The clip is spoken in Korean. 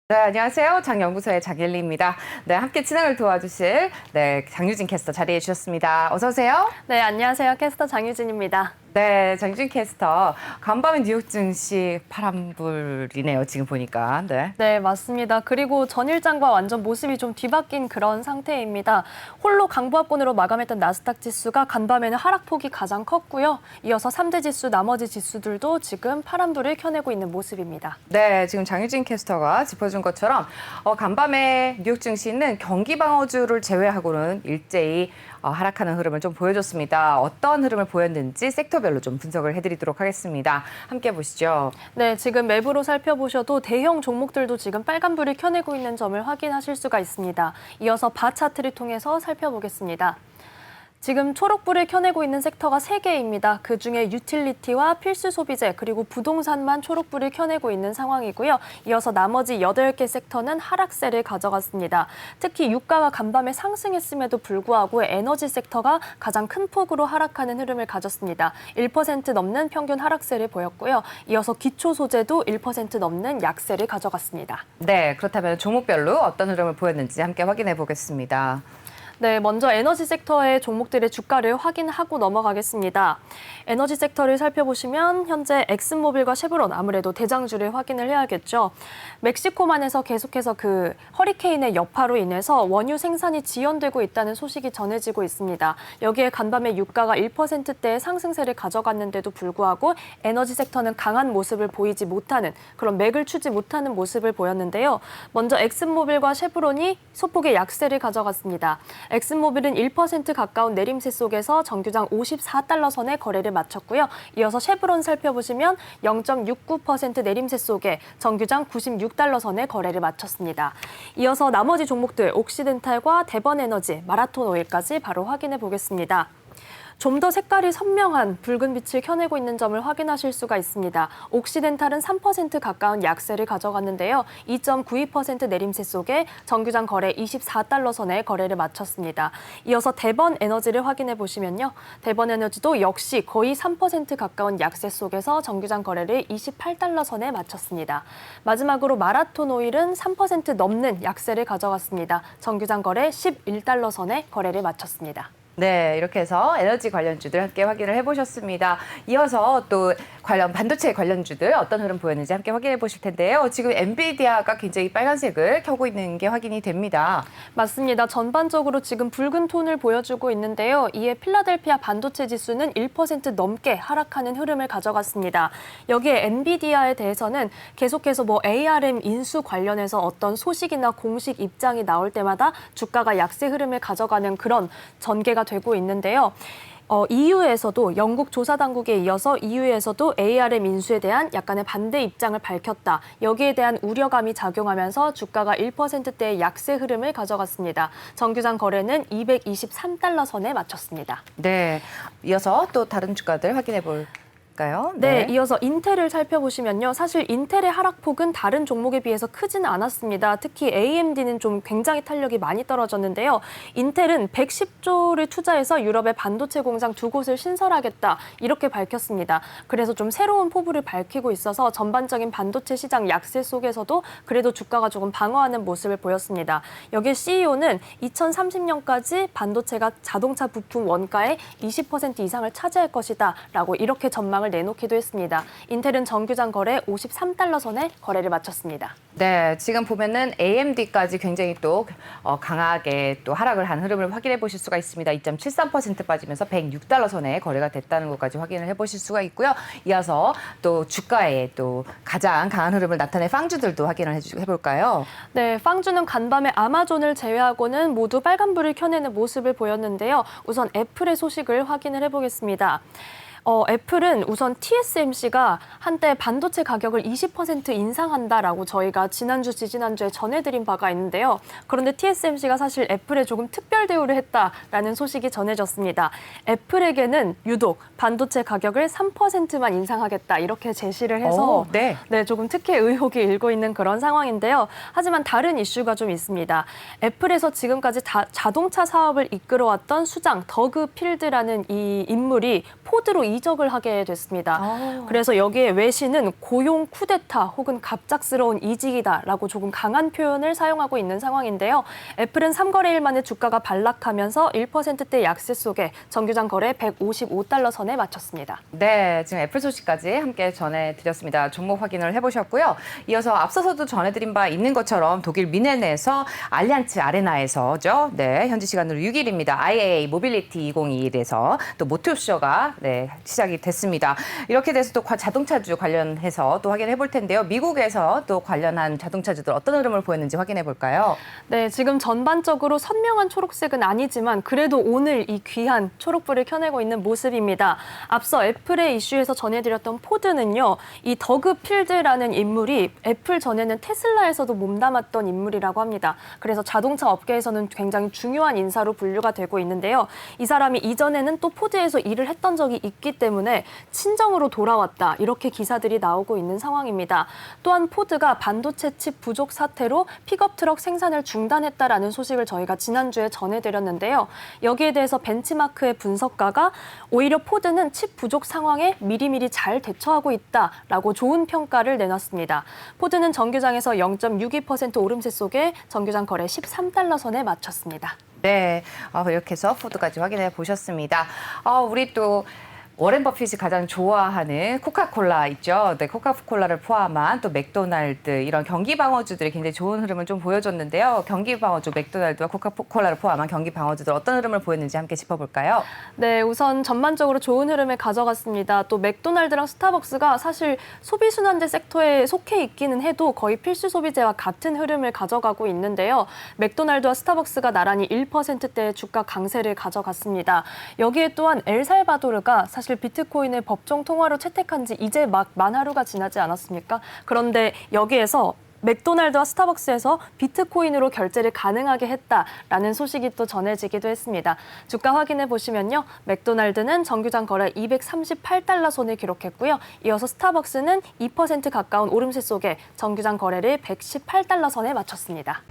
네, 안녕하세요. 장연구소의 장엘리입니다. 네, 함께 진행을 도와주실 장유진 캐스터 자리해 주셨습니다. 어서 오세요. 네, 안녕하세요. 캐스터 장유진입니다. 네, 장유진 캐스터. 간밤에 뉴욕 증시 파란불이네요. 지금 보니까. 네. 네, 맞습니다. 그리고 전일장과 완전 모습이 좀 뒤바뀐 그런 상태입니다. 홀로 강보합권으로 마감했던 나스닥 지수가 간밤에는 하락폭이 가장 컸고요. 이어서 3대 지수 나머지 지수들도 지금 파란불을 켜내고 있는 모습입니다. 네, 지금 장유진 캐스터가 짚어준 것처럼 간밤에 뉴욕 증시는 경기 방어주를 제외하고는 일제히 하락하는 흐름을 좀 보여줬습니다. 어떤 흐름을 보였는지 섹터별로 좀 분석을 해드리도록 하겠습니다. 함께 보시죠. 네, 지금 맵으로 살펴보셔도 대형 종목들도 지금 빨간불을 켜내고 있는 점을 확인하실 수가 있습니다. 이어서 바 차트를 통해서 살펴보겠습니다. 지금 초록불을 켜내고 있는 섹터가 3개입니다. 그중에 유틸리티와 필수 소비재 그리고 부동산만 초록불을 켜내고 있는 상황이고요. 이어서 나머지 8개 섹터는 하락세를 가져갔습니다. 특히 유가가 간밤에 상승했음에도 불구하고 에너지 섹터가 가장 큰 폭으로 하락하는 흐름을 가졌습니다. 1% 넘는 평균 하락세를 보였고요. 이어서 기초 소재도 1% 넘는 약세를 가져갔습니다. 네, 그렇다면 종목별로 어떤 흐름을 보였는지 함께 확인해 보겠습니다. 네, 먼저 에너지 섹터의 종목들의 주가를 확인하고 넘어가겠습니다. 에너지 섹터를 살펴보시면 현재 엑슨모빌과 쉐브론 아무래도 대장주를 확인을 해야겠죠. 멕시코만에서 계속해서 그 허리케인의 여파로 인해서 원유 생산이 지연되고 있다는 소식이 전해지고 있습니다. 여기에 간밤에 유가가 1%대의 상승세를 가져갔는데도 불구하고 에너지 섹터는 강한 모습을 보이지 못하는 그런 맥을 추지 못하는 모습을 보였는데요. 먼저 엑슨모빌과 쉐브론이 소폭의 약세를 가져갔습니다. 엑슨모빌은 1% 가까운 내림세 속에서 정규장 54달러 선에 거래를 마쳤고요. 이어서 쉐브론 살펴보시면 0.69% 내림세 속에 정규장 96달러 선에 거래를 마쳤습니다. 이어서 나머지 종목들 옥시덴탈과 대번에너지, 마라톤오일까지 바로 확인해 보겠습니다. 좀 더 색깔이 선명한 붉은 빛을 켜내고 있는 점을 확인하실 수가 있습니다. 옥시덴탈은 3% 가까운 약세를 가져갔는데요. 2.92% 내림세 속에 정규장 거래 24달러 선에 거래를 마쳤습니다. 이어서 대번에너지를 확인해 보시면요. 대번에너지도 역시 거의 3% 가까운 약세 속에서 정규장 거래를 28달러 선에 마쳤습니다. 마지막으로 마라톤오일은 3% 넘는 약세를 가져갔습니다. 정규장 거래 11달러 선에 거래를 마쳤습니다. 네, 이렇게 해서 에너지 관련주들 함께 확인을 해보셨습니다. 이어서 또 반도체 관련주들 어떤 흐름 보였는지 함께 확인해 보실 텐데요. 지금 엔비디아가 굉장히 빨간색을 켜고 있는 게 확인이 됩니다. 맞습니다. 전반적으로 지금 붉은 톤을 보여주고 있는데요. 이에 필라델피아 반도체 지수는 1% 넘게 하락하는 흐름을 가져갔습니다. 여기에 엔비디아에 대해서는 계속해서 ARM 인수 관련해서 어떤 소식이나 공식 입장이 나올 때마다 주가가 약세 흐름을 가져가는 그런 전개가 되고 있는데요. EU에서도 영국 조사당국에 이어서 EU에서도 ARM 인수에 대한 약간의 반대 입장을 밝혔다. 여기에 대한 우려감이 작용하면서 주가가 1%대의 약세 흐름을 가져갔습니다. 정규장 거래는 223달러 선에 마쳤습니다. 네, 이어서 또 다른 주가들 확인해 볼까요? 네, 이어서 인텔을 살펴보시면요. 사실 인텔의 하락폭은 다른 종목에 비해서 크지는 않았습니다. 특히 AMD는 좀 굉장히 탄력이 많이 떨어졌는데요. 인텔은 110조를 투자해서 유럽의 반도체 공장 2곳을 신설하겠다. 이렇게 밝혔습니다. 그래서 좀 새로운 포부를 밝히고 있어서 전반적인 반도체 시장 약세 속에서도 그래도 주가가 조금 방어하는 모습을 보였습니다. 여기 CEO는 2030년까지 반도체가 자동차 부품 원가의 20% 이상을 차지할 것이다. 라고 이렇게 전망을 내놓기도 했습니다. 인텔은 정규장 거래 53달러 선에 거래를 마쳤습니다. 네, 지금 보면은 AMD까지 굉장히 또 강하게 또 하락을 한 흐름을 확인해 보실 수가 있습니다. 2.73% 빠지면서 106달러 선에 거래가 됐다는 것까지 확인을 해보실 수가 있고요. 이어서 또 주가에 또 가장 강한 흐름을 나타낸 빵주들도 확인을 해볼까요? 네, 빵주는 간밤에 아마존을 제외하고는 모두 빨간불을 켜내는 모습을 보였는데요. 우선 애플의 소식을 확인을 해보겠습니다. 애플은 우선 TSMC가 한때 반도체 가격을 20% 인상한다라고 저희가 지난주, 지지난주에 전해드린 바가 있는데요. 그런데 TSMC가 사실 애플에 조금 특별 대우를 했다라는 소식이 전해졌습니다. 애플에게는 유독 반도체 가격을 3%만 인상하겠다 이렇게 제시를 해서 네, 조금 특혜 의혹이 일고 있는 그런 상황인데요. 하지만 다른 이슈가 좀 있습니다. 애플에서 지금까지 자동차 사업을 이끌어왔던 수장 더그 필드라는 이 인물이 포드로 이적을 하게 됐습니다. 아. 그래서 여기에 외신은 고용 쿠데타 혹은 갑작스러운 이직이다라고 조금 강한 표현을 사용하고 있는 상황인데요. 애플은 3거래일 만에 주가가 반락하면서 1%대 약세 속에 정규장 거래 155달러 선에 마쳤습니다. 네, 지금 애플 소식까지 함께 전해드렸습니다. 종목 확인을 해보셨고요. 이어서 앞서서도 전해드린 바 있는 것처럼 독일 미넨에서 알리안츠 아레나에서죠. 네, 현지 시간으로 6일입니다. IAA 모빌리티 2021에서 또 모토쇼가 시작이 됐습니다. 이렇게 돼서 또 자동차주 관련해서 또 확인해 볼 텐데요. 미국에서 또 관련한 자동차주들 어떤 흐름을 보였는지 확인해 볼까요? 네, 지금 전반적으로 선명한 초록색은 아니지만 그래도 오늘 이 귀한 초록불을 켜내고 있는 모습입니다. 앞서 애플의 이슈에서 전해드렸던 포드는요, 이 더그 필드라는 인물이 애플 전에는 테슬라에서도 몸담았던 인물이라고 합니다. 그래서 자동차 업계에서는 굉장히 중요한 인사로 분류가 되고 있는데요. 이 사람이 이전에는 또 포드에서 일을 했던 적이 있기 때문에 친정으로 돌아왔다, 이렇게 기사들이 나오고 있는 상황입니다. 또한 포드가 반도체 칩 부족 사태로 픽업 트럭 생산을 중단했다라는 소식을 저희가 지난주에 전해드렸는데요. 여기에 대해서 벤치마크의 분석가가 오히려 포드는 칩 부족 상황에 미리미리 잘 대처하고 있다라고 좋은 평가를 내놨습니다. 포드는 정규장에서 0.62% 오름세 속에 정규장 거래 13달러 선에 마쳤습니다. 네, 이렇게 해서 포드까지 확인해 보셨습니다. 우리 또 워렌 버핏이 가장 좋아하는 코카콜라 있죠. 네, 코카콜라를 포함한 또 맥도날드 이런 경기 방어주들이 굉장히 좋은 흐름을 좀 보여줬는데요. 경기 방어주 맥도날드와 코카콜라를 포함한 경기 방어주들 어떤 흐름을 보였는지 함께 짚어볼까요? 네, 우선 전반적으로 좋은 흐름을 가져갔습니다. 또 맥도날드랑 스타벅스가 사실 소비순환재 섹터에 속해 있기는 해도 거의 필수 소비재와 같은 흐름을 가져가고 있는데요. 맥도날드와 스타벅스가 나란히 1%대의 주가 강세를 가져갔습니다. 여기에 또한 엘살바도르가 사실 비트코인을 법정 통화로 채택한 지 이제 막 만 하루가 지나지 않았습니까? 그런데 여기에서 맥도날드와 스타벅스에서 비트코인으로 결제를 가능하게 했다라는 소식이 또 전해지기도 했습니다. 주가 확인해 보시면요. 맥도날드는 정규장 거래 238달러 선을 기록했고요. 이어서 스타벅스는 2% 가까운 오름세 속에 정규장 거래를 118달러 선에 마쳤습니다.